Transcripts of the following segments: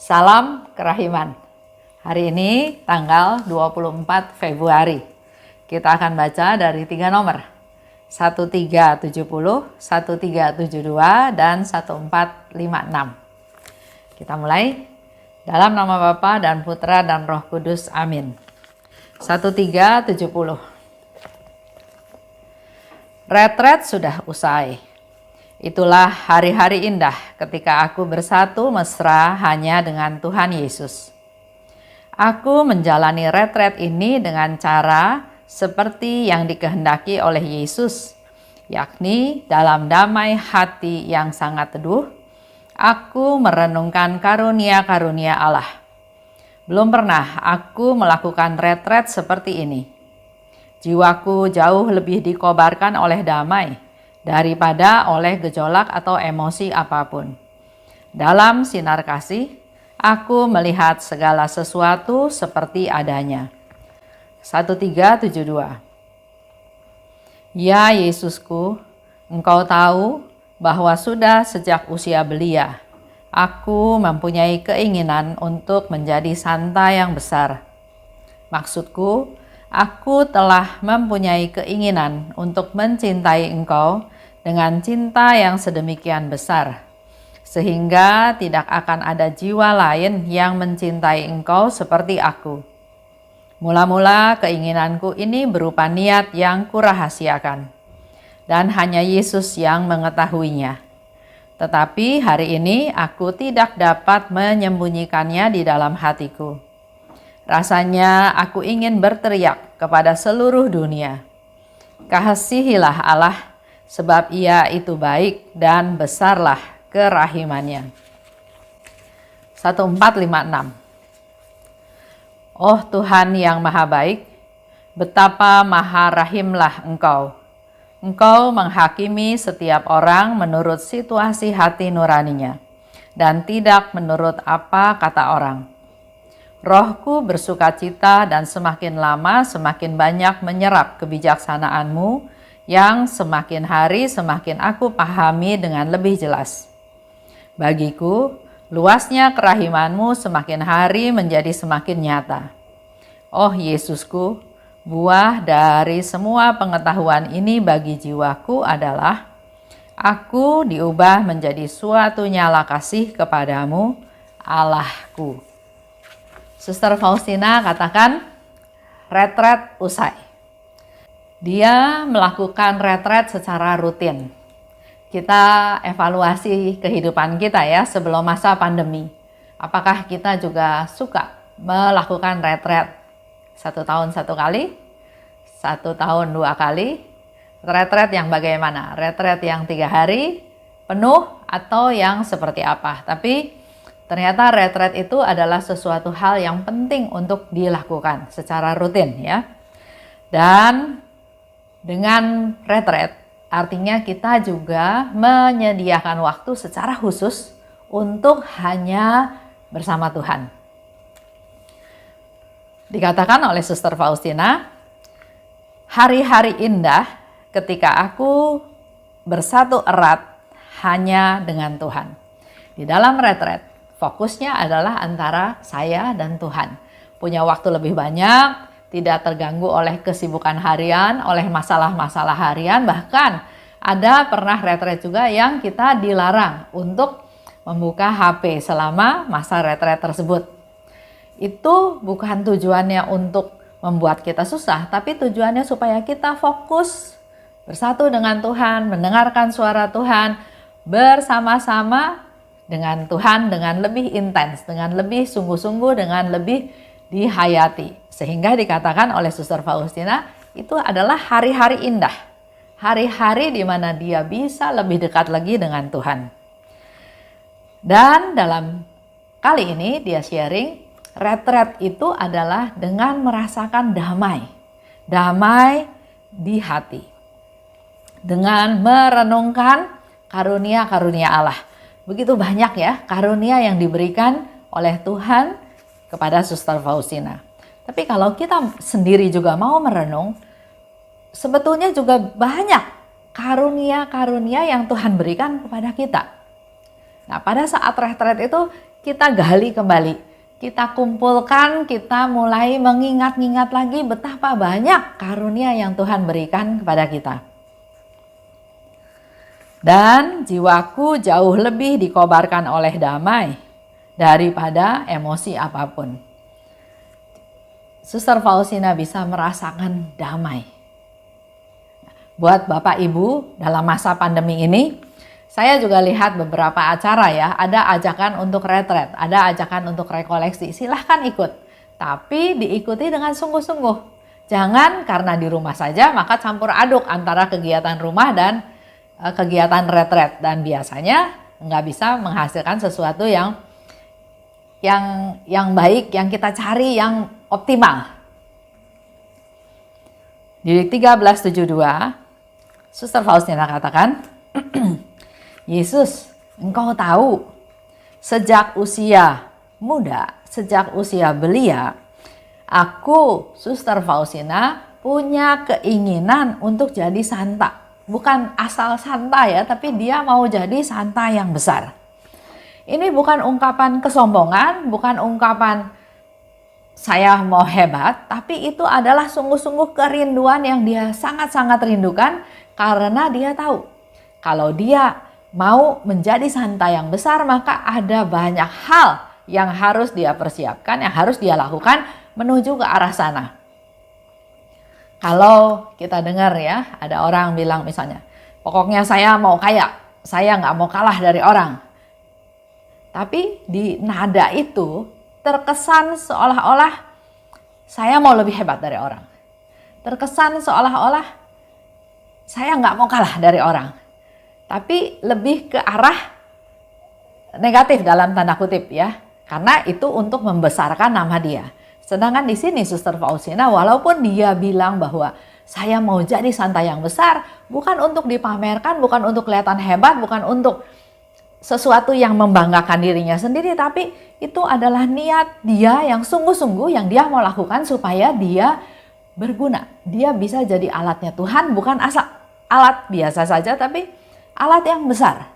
Salam Kerahiman. Hari ini tanggal 24 Februari. Kita akan baca dari 3 nomor. 1370, 1372, dan 1456. Kita mulai. Dalam nama Bapa dan Putra dan Roh Kudus. Amin. 1370. Retret sudah usai. Itulah hari-hari indah ketika aku bersatu mesra hanya dengan Tuhan Yesus. Aku menjalani retret ini dengan cara seperti yang dikehendaki oleh Yesus, yakni dalam damai hati yang sangat teduh, aku merenungkan karunia-karunia Allah. Belum pernah aku melakukan retret seperti ini. Jiwaku jauh lebih dikobarkan oleh damai daripada oleh gejolak atau emosi apapun. Dalam sinar kasih, aku melihat segala sesuatu seperti adanya. 1372. Ya Yesusku, Engkau tahu bahwa sudah sejak usia belia, aku mempunyai keinginan untuk menjadi santa yang besar. Maksudku, aku telah mempunyai keinginan untuk mencintai Engkau dengan cinta yang sedemikian besar, sehingga tidak akan ada jiwa lain yang mencintai Engkau seperti aku. Mula-mula keinginanku ini berupa niat yang kurahasiakan, dan hanya Yesus yang mengetahuinya. Tetapi hari ini aku tidak dapat menyembunyikannya di dalam hatiku. Rasanya aku ingin berteriak kepada seluruh dunia, "Kasihilah Allah, sebab Ia itu baik dan besarlah kerahimannya." 1456. Oh Tuhan yang maha baik, betapa maha rahimlah Engkau. Engkau menghakimi setiap orang menurut situasi hati nuraninya, dan tidak menurut apa kata orang. Rohku bersukacita dan semakin lama semakin banyak menyerap kebijaksanaan-Mu, yang semakin hari semakin aku pahami dengan lebih jelas. Bagiku, luasnya kerahiman-Mu semakin hari menjadi semakin nyata. Oh Yesusku, buah dari semua pengetahuan ini bagi jiwaku adalah aku diubah menjadi suatu nyala kasih kepadamu, Allahku. Suster Faustina katakan, retret usai. Dia melakukan retret secara rutin. Kita evaluasi kehidupan kita ya sebelum masa pandemi. Apakah kita juga suka melakukan retret 1 tahun 1 kali, 1 tahun 2 kali? Retret yang bagaimana? Retret yang 3 hari penuh atau yang seperti apa? Tapi ternyata retret itu adalah sesuatu hal yang penting untuk dilakukan secara rutin ya. Dan dengan retret, artinya kita juga menyediakan waktu secara khusus untuk hanya bersama Tuhan. Dikatakan oleh Suster Faustina, hari-hari indah ketika aku bersatu erat hanya dengan Tuhan. Di dalam retret, fokusnya adalah antara saya dan Tuhan. Punya waktu lebih banyak, tidak terganggu oleh kesibukan harian, oleh masalah-masalah harian, bahkan ada pernah retret juga yang kita dilarang untuk membuka HP selama masa retret tersebut. Itu bukan tujuannya untuk membuat kita susah, tapi tujuannya supaya kita fokus bersatu dengan Tuhan, mendengarkan suara Tuhan, bersama-sama dengan Tuhan dengan lebih intens, dengan lebih sungguh-sungguh, dengan lebih dihayati. Sehingga dikatakan oleh Suster Faustina, itu adalah hari-hari indah. Hari-hari di mana dia bisa lebih dekat lagi dengan Tuhan. Dan dalam kali ini dia sharing, retret itu adalah dengan merasakan damai. Damai di hati. Dengan merenungkan karunia-karunia Allah. Begitu banyak ya karunia yang diberikan oleh Tuhan kepada Suster Faustina. Tapi kalau kita sendiri juga mau merenung, sebetulnya juga banyak karunia-karunia yang Tuhan berikan kepada kita. Nah, pada saat retret itu kita gali kembali, kita kumpulkan, kita mulai mengingat-ingat lagi betapa banyak karunia yang Tuhan berikan kepada kita. Dan jiwaku jauh lebih dikobarkan oleh damai daripada emosi apapun. Suster Faustina bisa merasakan damai. Buat Bapak Ibu dalam masa pandemi ini, saya juga lihat beberapa acara ya, ada ajakan untuk retret, ada ajakan untuk rekoleksi, silahkan ikut. Tapi diikuti dengan sungguh-sungguh. Jangan karena di rumah saja maka campur aduk antara kegiatan rumah dan kegiatan retret. Dan biasanya nggak bisa menghasilkan sesuatu yang baik, yang kita cari, yang optimal. Di 1372, Suster Faustina katakan, Yesus, engkau tahu, sejak usia muda, sejak usia belia, aku, Suster Faustina, punya keinginan untuk jadi santa. Bukan asal santa ya, tapi dia mau jadi santa yang besar. Ini bukan ungkapan kesombongan, bukan ungkapan saya mau hebat, tapi itu adalah sungguh-sungguh kerinduan yang dia sangat-sangat rindukan karena dia tahu kalau dia mau menjadi santa yang besar maka ada banyak hal yang harus dia persiapkan, yang harus dia lakukan menuju ke arah sana. Kalau kita dengar ya, ada orang bilang misalnya, pokoknya saya mau kaya, saya nggak mau kalah dari orang. Tapi di nada itu terkesan seolah-olah saya mau lebih hebat dari orang. Terkesan seolah-olah saya nggak mau kalah dari orang. Tapi lebih ke arah negatif dalam tanda kutip ya. Karena itu untuk membesarkan nama dia. Sedangkan di sini Suster Faustina walaupun dia bilang bahwa saya mau jadi santa yang besar, bukan untuk dipamerkan, bukan untuk kelihatan hebat, bukan untuk sesuatu yang membanggakan dirinya sendiri, tapi itu adalah niat dia yang sungguh-sungguh yang dia mau lakukan supaya dia berguna. Dia bisa jadi alatnya Tuhan, bukan asal alat biasa saja, tapi alat yang besar.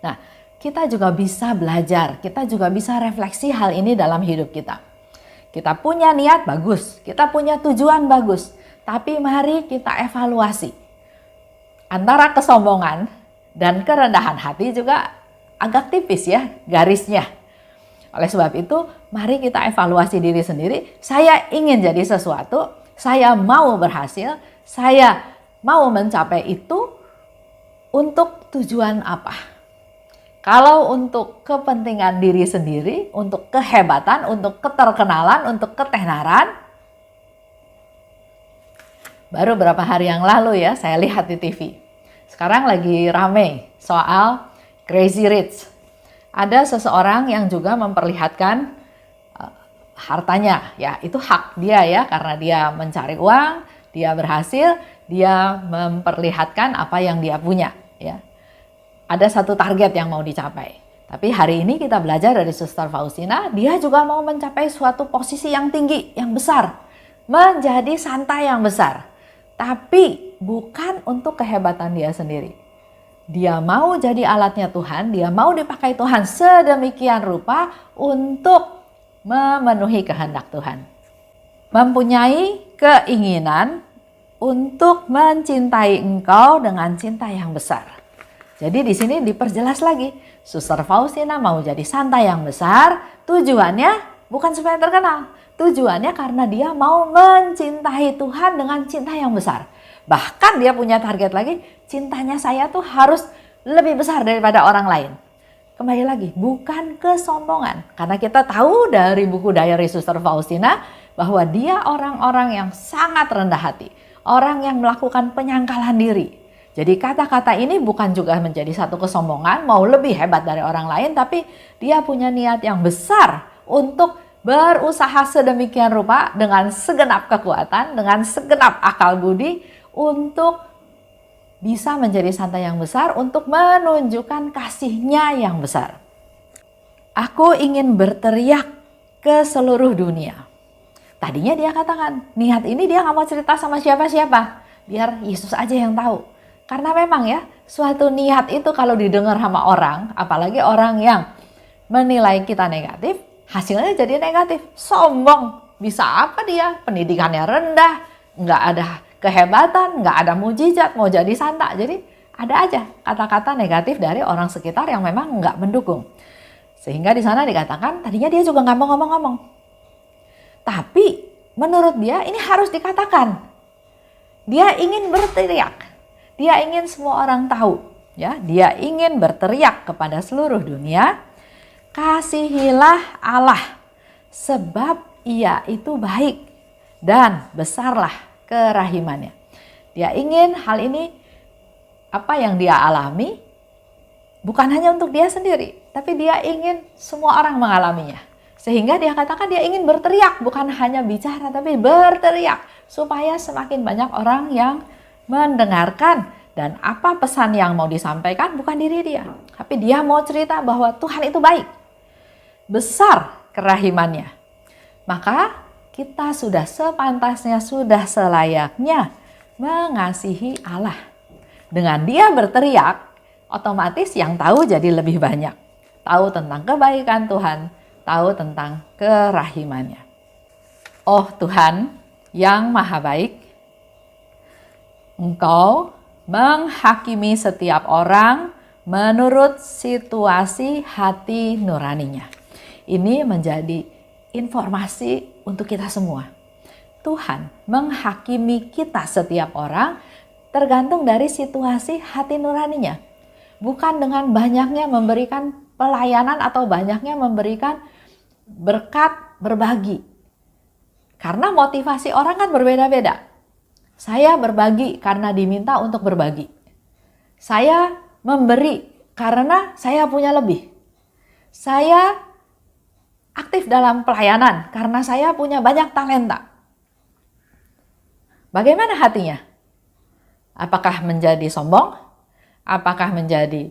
Nah, kita juga bisa belajar, kita juga bisa refleksi hal ini dalam hidup kita. Kita punya niat bagus, kita punya tujuan bagus, tapi mari kita evaluasi. Antara kesombongan dan kerendahan hati juga agak tipis ya garisnya. Oleh sebab itu, mari kita evaluasi diri sendiri. Saya ingin jadi sesuatu, saya mau berhasil, saya mau mencapai itu untuk tujuan apa? Kalau untuk kepentingan diri sendiri, untuk kehebatan, untuk keterkenalan, untuk ketenaran, baru beberapa hari yang lalu ya saya lihat di TV. Sekarang lagi rame soal Crazy Rich. Ada seseorang yang juga memperlihatkan hartanya, ya itu hak dia ya, karena dia mencari uang, dia berhasil, dia memperlihatkan apa yang dia punya ya. Ada satu target yang mau dicapai. Tapi hari ini kita belajar dari Suster Faustina, dia juga mau mencapai suatu posisi yang tinggi, yang besar. Menjadi santa yang besar. Tapi bukan untuk kehebatan dia sendiri. Dia mau jadi alatnya Tuhan, dia mau dipakai Tuhan sedemikian rupa untuk memenuhi kehendak Tuhan. Mempunyai keinginan untuk mencintai engkau dengan cinta yang besar. Jadi di sini diperjelas lagi, Suster Faustina mau jadi santa yang besar, tujuannya bukan supaya terkenal. Tujuannya karena dia mau mencintai Tuhan dengan cinta yang besar. Bahkan dia punya target lagi, cintanya saya tuh harus lebih besar daripada orang lain. Kembali lagi, bukan kesombongan. Karena kita tahu dari buku diary Suster Faustina bahwa dia orang-orang yang sangat rendah hati. Orang yang melakukan penyangkalan diri. Jadi kata-kata ini bukan juga menjadi satu kesombongan, mau lebih hebat dari orang lain, tapi dia punya niat yang besar untuk berusaha sedemikian rupa dengan segenap kekuatan, dengan segenap akal budi untuk bisa menjadi santa yang besar, untuk menunjukkan kasihnya yang besar. Aku ingin berteriak ke seluruh dunia. Tadinya dia katakan, niat ini dia gak mau cerita sama siapa-siapa, biar Yesus aja yang tahu. Karena memang ya, suatu niat itu kalau didengar sama orang, apalagi orang yang menilai kita negatif, hasilnya jadi negatif. Sombong. Bisa apa dia? Pendidikannya rendah, nggak ada kehebatan, nggak ada mujizat, mau jadi santa. Jadi ada aja kata-kata negatif dari orang sekitar yang memang nggak mendukung. Sehingga di sana dikatakan tadinya dia juga nggak mau ngomong-ngomong. Tapi menurut dia ini harus dikatakan. Dia ingin berteriak. Dia ingin semua orang tahu. Ya, dia ingin berteriak kepada seluruh dunia, kasihilah Allah, sebab Ia itu baik dan besarlah kerahimannya. Dia ingin hal ini, apa yang dia alami, bukan hanya untuk dia sendiri, tapi dia ingin semua orang mengalaminya. Sehingga dia katakan dia ingin berteriak, bukan hanya bicara, tapi berteriak, supaya semakin banyak orang yang mendengarkan. Dan apa pesan yang mau disampaikan bukan diri dia, tapi dia mau cerita bahwa Tuhan itu baik, besar kerahimannya. Maka kita sudah sepantasnya, sudah selayaknya mengasihi Allah. Dengan dia berteriak, otomatis yang tahu jadi lebih banyak. Tahu tentang kebaikan Tuhan, tahu tentang kerahimannya. Oh Tuhan yang maha baik, Engkau menghakimi setiap orang menurut situasi hati nuraninya. Ini menjadi informasi untuk kita semua. Tuhan menghakimi kita setiap orang tergantung dari situasi hati nuraninya. Bukan dengan banyaknya memberikan pelayanan atau banyaknya memberikan berkat berbagi. Karena motivasi orang kan berbeda-beda. Saya berbagi karena diminta untuk berbagi. Saya memberi karena saya punya lebih. Saya aktif dalam pelayanan karena saya punya banyak talenta. Bagaimana hatinya? Apakah menjadi sombong? Apakah menjadi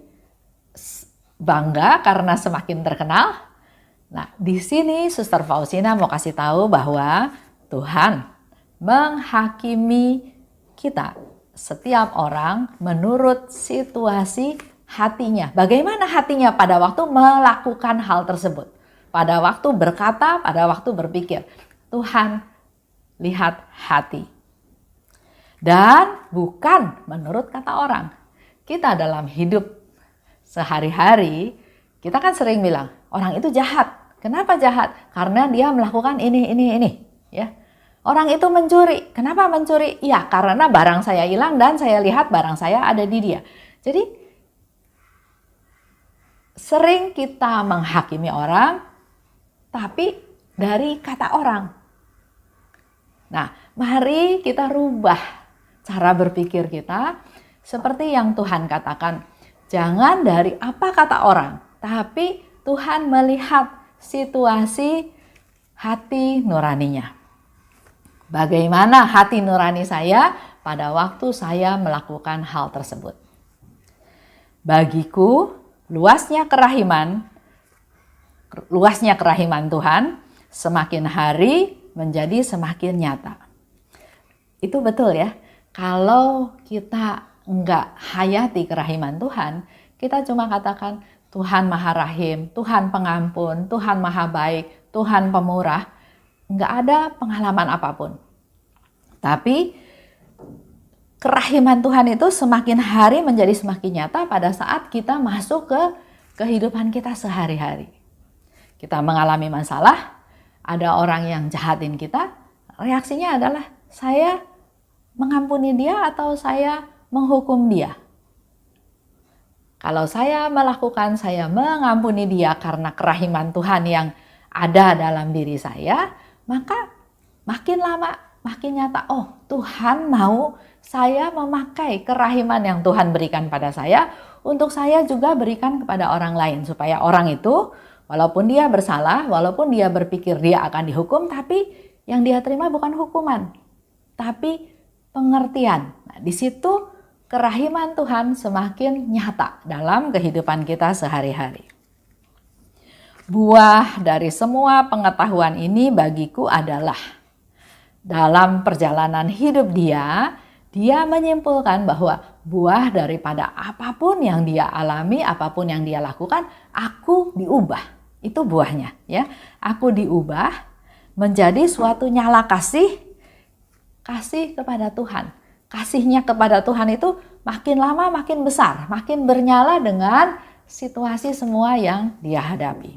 bangga karena semakin terkenal? Nah, di sini Suster Faustina mau kasih tahu bahwa Tuhan menghakimi kita, setiap orang menurut situasi hatinya. Bagaimana hatinya pada waktu melakukan hal tersebut? Pada waktu berkata, pada waktu berpikir. Tuhan lihat hati. Dan bukan menurut kata orang. Kita dalam hidup sehari-hari, kita kan sering bilang, orang itu jahat. Kenapa jahat? Karena dia melakukan ini. Ya. Orang itu mencuri. Kenapa mencuri? Ya, karena barang saya hilang dan saya lihat barang saya ada di dia. Jadi, sering kita menghakimi orang, tapi dari kata orang. Nah, mari kita rubah cara berpikir kita seperti yang Tuhan katakan. Jangan dari apa kata orang, tapi Tuhan melihat situasi hati nuraninya. Bagaimana hati nurani saya pada waktu saya melakukan hal tersebut. Bagiku, luasnya kerahiman Tuhan semakin hari menjadi semakin nyata. Itu betul ya. Kalau kita enggak hayati kerahiman Tuhan, kita cuma katakan Tuhan Maha Rahim, Tuhan Pengampun, Tuhan Maha Baik, Tuhan Pemurah. Enggak ada pengalaman apapun. Tapi kerahiman Tuhan itu semakin hari menjadi semakin nyata pada saat kita masuk ke kehidupan kita sehari-hari. Kita mengalami masalah, ada orang yang jahatin kita, reaksinya adalah saya mengampuni dia atau saya menghukum dia. Kalau saya melakukan, saya mengampuni dia karena kerahiman Tuhan yang ada dalam diri saya, maka makin lama makin nyata, oh Tuhan mau saya memakai kerahiman yang Tuhan berikan pada saya untuk saya juga berikan kepada orang lain. Supaya orang itu walaupun dia bersalah, walaupun dia berpikir dia akan dihukum, tapi yang dia terima bukan hukuman, tapi pengertian. Nah, di situ kerahiman Tuhan semakin nyata dalam kehidupan kita sehari-hari. Buah dari semua pengetahuan ini bagiku adalah dalam perjalanan hidup dia menyimpulkan bahwa buah daripada apapun yang dia alami, apapun yang dia lakukan, aku diubah. Itu buahnya, ya. Aku diubah menjadi suatu nyala kasih kepada Tuhan. Kasihnya kepada Tuhan itu makin lama makin besar, makin bernyala dengan situasi semua yang dia hadapi.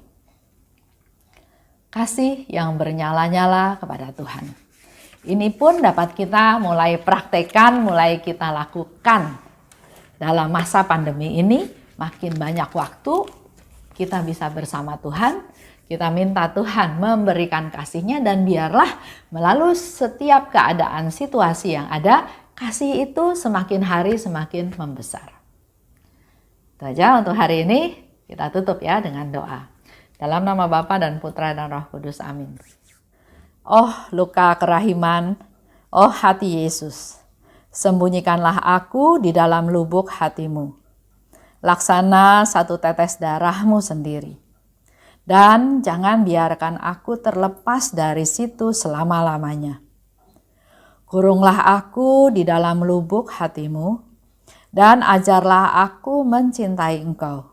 Kasih yang bernyala-nyala kepada Tuhan. Ini pun dapat kita mulai praktekkan, mulai kita lakukan dalam masa pandemi ini. Makin banyak waktu kita bisa bersama Tuhan. Kita minta Tuhan memberikan kasih-Nya, dan biarlah melalui setiap keadaan situasi yang ada, kasih itu semakin hari semakin membesar. Itu aja untuk hari ini. Kita tutup ya dengan doa. Dalam nama Bapa dan Putra dan Roh Kudus. Amin. Oh luka kerahiman, oh hati Yesus, sembunyikanlah aku di dalam lubuk hatimu. Laksana satu tetes darahmu sendiri. Dan jangan biarkan aku terlepas dari situ selama-lamanya. Kurunglah aku di dalam lubuk hatimu, dan ajarlah aku mencintai Engkau.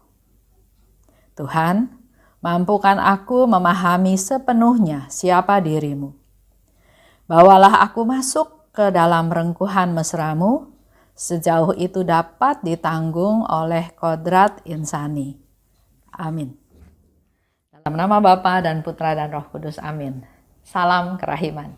Tuhan, mampukan aku memahami sepenuhnya siapa dirimu. Bawalah aku masuk ke dalam rengkuhan mesra-Mu, sejauh itu dapat ditanggung oleh kodrat insani. Amin. Dalam nama Bapa dan Putra dan Roh Kudus. Amin. Salam kerahiman.